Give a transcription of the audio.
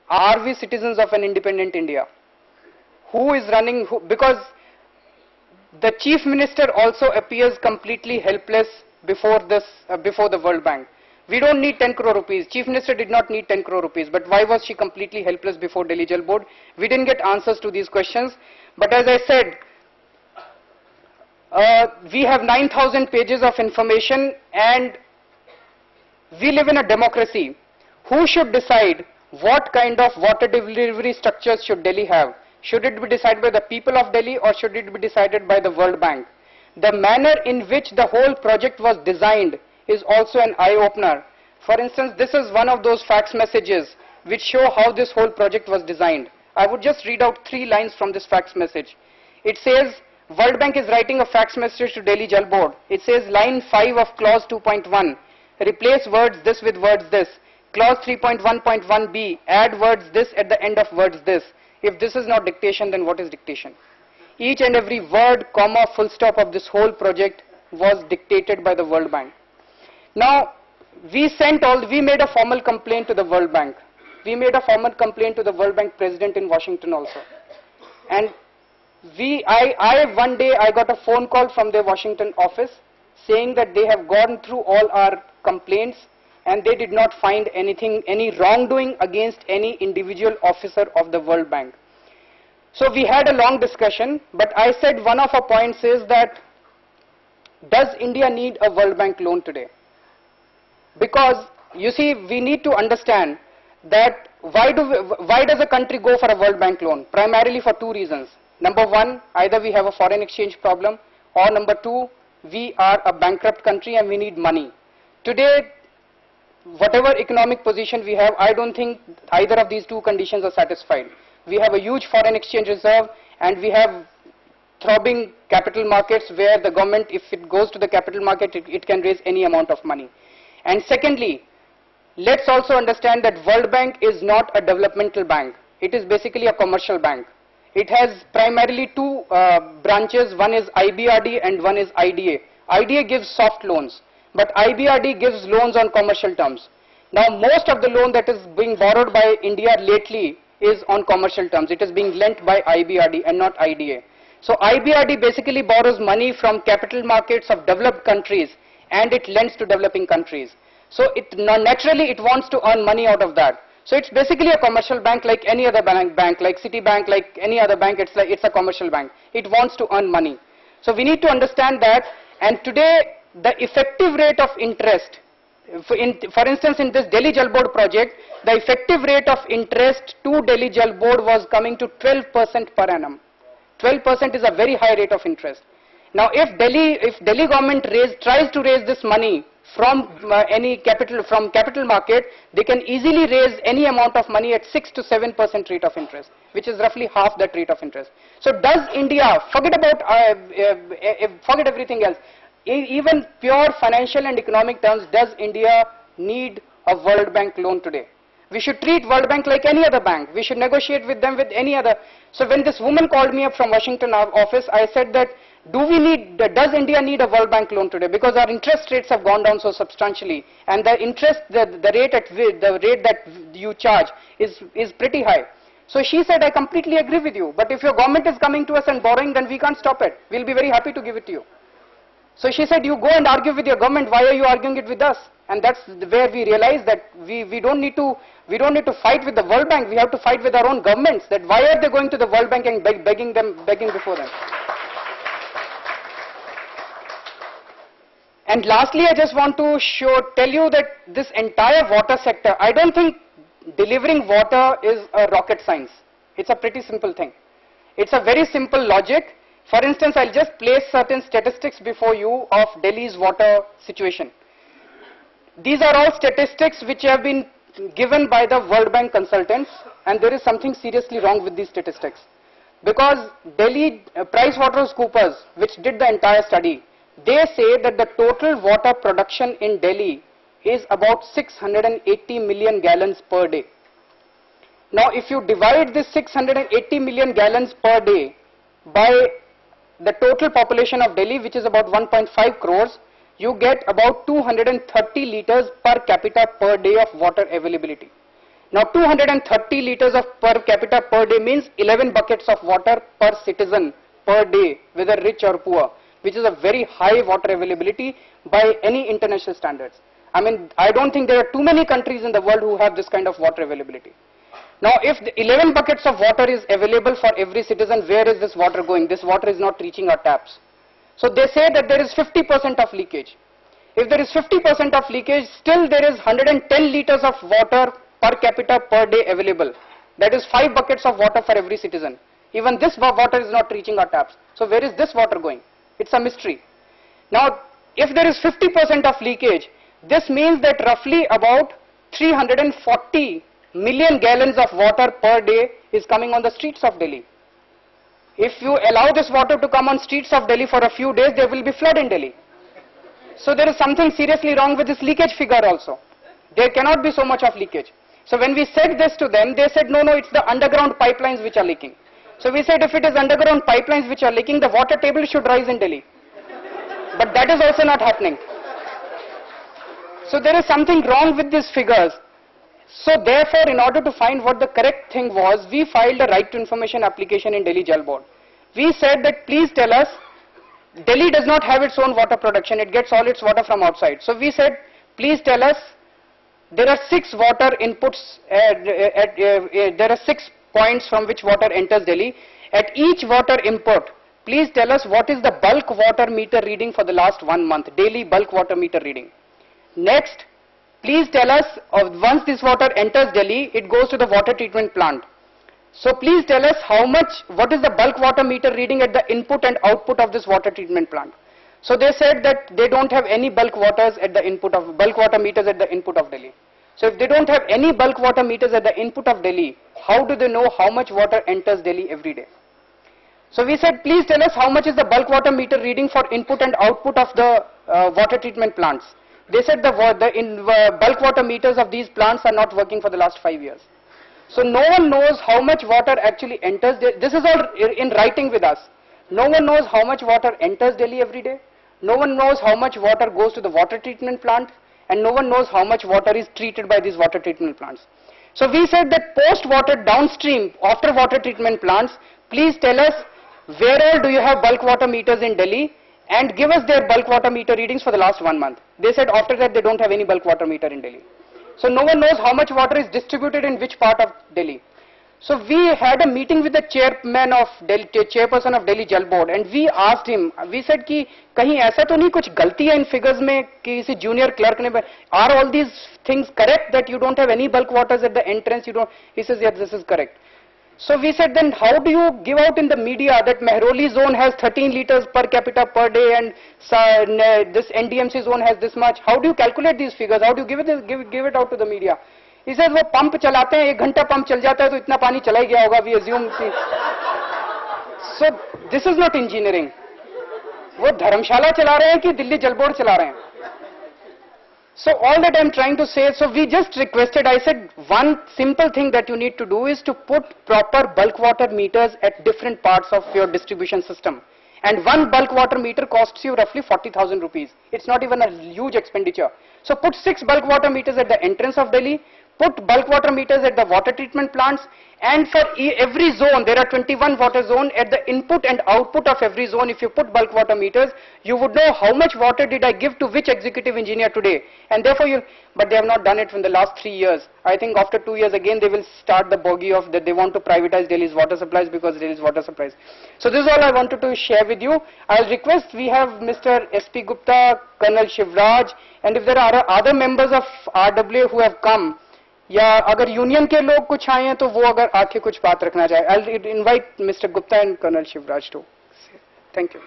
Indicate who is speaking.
Speaker 1: are we citizens of an independent India? Who is running, because the Chief Minister also appears completely helpless before the World Bank. We don't need 10 crore rupees. Chief Minister did not need 10 crore rupees, but why was she completely helpless before Delhi Jal Board? We didn't get answers to these questions. But as I said, we have 9,000 pages of information, and we live in a democracy. Who should decide what kind of water delivery structures should Delhi have? Should it be decided by the people of Delhi, or should it be decided by the World Bank? The manner in which the whole project was designed is also an eye-opener. For instance, this is one of those fax messages which show how this whole project was designed. I would just read out 3 lines from this fax message. It says, World Bank is writing a fax message to Delhi Jal Board. It says, line 5 of clause 2.1, replace words this with words this. Clause 3.1.1b, add words this at the end of words this. If this is not dictation, then what is dictation? Each and every word, comma, full stop of this whole project was dictated by the World Bank. Now, we made a formal complaint to the World Bank. We made a formal complaint to the World Bank president in Washington also. And one day I got a phone call from their Washington office saying that they have gone through all our complaints and they did not find any wrongdoing against any individual officer of the World Bank. So we had a long discussion, but I said one of our points is that, does India need a World Bank loan today? Because, you see, we need to understand that why does a country go for a World Bank loan? Primarily for 2 reasons. Number 1, either we have a foreign exchange problem, or number 2, we are a bankrupt country and we need money. Today, whatever economic position we have, I don't think either of these 2 conditions are satisfied. We have a huge foreign exchange reserve, and we have throbbing capital markets where the government, if it goes to the capital market, it can raise any amount of money. And secondly, let's also understand that World Bank is not a developmental bank. It is basically a commercial bank. It has primarily 2 branches. One is IBRD and one is IDA. IDA gives soft loans, but IBRD gives loans on commercial terms. Now, most of the loan that is being borrowed by India lately is on commercial terms. It is being lent by IBRD and not IDA. So IBRD basically borrows money from capital markets of developed countries and it lends to developing countries. So naturally it wants to earn money out of that. So it's basically a commercial bank like any other bank, like Citibank, like any other bank. It's a commercial bank. It wants to earn money. So we need to understand that. And today the effective rate of interest, for instance, in this Delhi Jal Board project, the effective rate of interest to Delhi Jal Board was coming to 12% per annum. 12% is a very high rate of interest. Now, if Delhi government tries to raise this money from capital market, they can easily raise any amount of money at 6 to 7% rate of interest, which is roughly half that rate of interest. So, does India forget everything else? Even pure financial and economic terms, does India need a World Bank loan today? We should treat World Bank like any other bank. We should negotiate with them with any other. So when this woman called me up from Washington office, I said that, does India need a World Bank loan today? Because our interest rates have gone down so substantially, and the rate that you charge is pretty high. So she said, I completely agree with you, but if your government is coming to us and borrowing, then we can't stop it. We'll be very happy to give it to you. So she said, you go and argue with your government. Why are you arguing it with us? And that's where we realize that we don't need to fight with the World Bank. We have to fight with our own governments. That why are they going to the World Bank and begging before them? And lastly, I just want to tell you that this entire water sector, I don't think delivering water is a rocket science. It's a pretty simple thing. It's a very simple logic. For instance, I'll just place certain statistics before you of Delhi's water situation. These are all statistics which have been given by the World Bank consultants, and there is something seriously wrong with these statistics. Because Delhi, Privatisation Coopers, which did the entire study, they say that the total water production in Delhi is about 680 million gallons per day. Now, if you divide this 680 million gallons per day by the total population of Delhi, which is about 1.5 crores, you get about 230 liters per capita per day of water availability. Now 230 liters of per capita per day means 11 buckets of water per citizen per day, whether rich or poor, which is a very high water availability by any international standards. I mean, I don't think there are too many countries in the world who have this kind of water availability. Now, if the 11 buckets of water is available for every citizen, where is this water going? This water is not reaching our taps. So they say that there is 50% of leakage. If there is 50% of leakage, still there is 110 liters of water per capita per day available. That is 5 buckets of water for every citizen. Even this water is not reaching our taps. So where is this water going? It's a mystery. Now, if there is 50% of leakage, this means that roughly about 340 million gallons of water per day is coming on the streets of Delhi. If you allow this water to come on streets of Delhi for a few days, there will be flood in Delhi. So there is something seriously wrong with this leakage figure also. There cannot be so much of leakage. So when we said this to them, they said, no, it's the underground pipelines which are leaking. So we said, if it is underground pipelines which are leaking, the water table should rise in Delhi. But that is also not happening. So there is something wrong with these figures. So therefore, in order to find what the correct thing was, we filed a right to information application in Delhi Jal Board. We said that please tell us, Delhi does not have its own water production, it gets all its water from outside. So we said, please tell us, there are 6 water inputs, there are 6 points from which water enters Delhi. At each water input, please tell us what is the bulk water meter reading for the last 1 month, daily bulk water meter reading. Next, please tell us, once this water enters Delhi, it goes to the water treatment plant. So please tell us what is the bulk water meter reading at the input and output of this water treatment plant. So they said that they don't have any bulk water meters at the input of Delhi. So if they don't have any bulk water meters at the input of Delhi, how do they know how much water enters Delhi every day? So we said, please tell us how much is the bulk water meter reading for input and output of the water treatment plants. They said the bulk water meters of these plants are not working for the last 5 years. So no one knows how much water actually enters. This is all in writing with us. No one knows how much water enters Delhi every day. No one knows how much water goes to the water treatment plant. And no one knows how much water is treated by these water treatment plants. So we said that post-water downstream, after water treatment plants, please tell us where all do you have bulk water meters in Delhi and give us their bulk water meter readings for the last 1 month. They said after that they don't have any bulk water meter in Delhi. So no one knows how much water is distributed in which part of Delhi. So we had a meeting with the chairperson of Delhi Jal Board, and we asked him, we said कि कहीं ऐसा तो नहीं कुछ गलती है इन figures में कि किसी junior clerk ने, are all these things correct that you don't have any bulk waters at the entrance? You don't. He says yes, this is correct. So we said, then how do you give out in the media that Mehrauli zone has 13 liters per capita per day and this NDMC zone has this much? How do you calculate these figures? How do you give it out to the media? He says, वो pump चलाते हैं, 1 घंटा pump चल जाता है तो इतना पानी चला ही गया होगा, we assume. So this is not engineering. वो धर्मशाला चला रहे हैं कि दिल्ली जल बोर्ड चला रहे हैं? So all that I'm trying to say, so we just requested, I said, one simple thing that you need to do is to put proper bulk water meters at different parts of your distribution system. And one bulk water meter costs you roughly 40,000 rupees. It's not even a huge expenditure. So put 6 bulk water meters at the entrance of Delhi, put bulk water meters at the water treatment plants, and for every zone, there are 21 water zones. At the input and output of every zone, if you put bulk water meters, you would know how much water did I give to which executive engineer today. And therefore, but they have not done it in the last 3 years. I think after 2 years again, they will start the bogey of that they want to privatize Delhi's water supplies because Delhi's water supplies. So this is all I wanted to share with you. I'll request, we have Mr. S.P. Gupta, Colonel Shivraj, and if there are other members of RWA who have come, या अगर union के लोग कुछ आए हैं तो वो अगर आके कुछ बात रखना चाहे, I'll invite Mr. Gupta and Colonel Shivraj to say. Thank you.